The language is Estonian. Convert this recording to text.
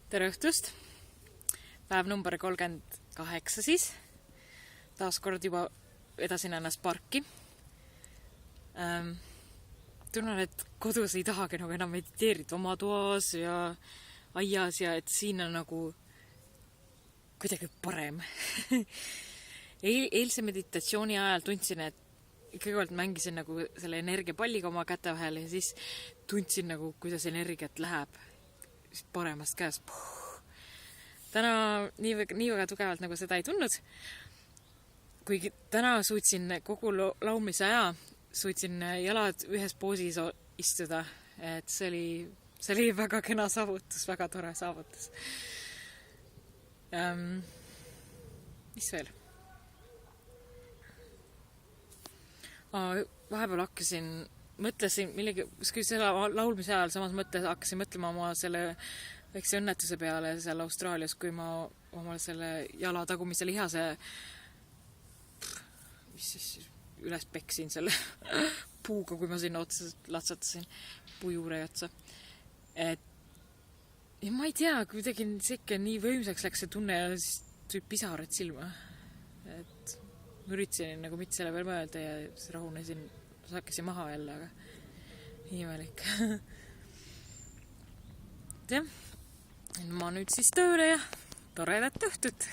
Tere õhtust! Päev number 38 siis. Taas kord juba vedasin ennast parki. Tunnen, et kodus ei tahagi nagu enam mediteerida oma toas ja aias ja et siin on nagu kuidagi parem. Eilse meditatsiooni ajal tundsin, et kõigepealt mängisin nagu selle energiapalliga oma käte vahel ja siis tundsin nagu, kuidas energiat läheb paremast käest. Täna nii väga tugevalt nagu seda ei tundnud. Kuigi täna suutsin kogu laumise aja, suutsin jalad ühes poosis istuda. Et see oli väga kena saavutus, väga tore saavutus. Mis veel? Vahepeal mõtlesin millegi, selle laulmise ajal samas hakkasin mõtlema oma selle väikse õnnetuse peale seal Austraalias, kui ma oma selle jala tagumise lihase üles peksin selle puuga, kui ma sinna otseselt latsatasin puu juure otsa. Ja ma ei tea, kuidagi sikke nii võimsaks läks see tunne ja siis tuli pisarad silma. Et ma üritasin nagu mitte selle peale mõelda ja siis rahunesin, hakkasin maha jälle, aga imelik. Ja, ma nüüd siis tööle ja toredat õhtut.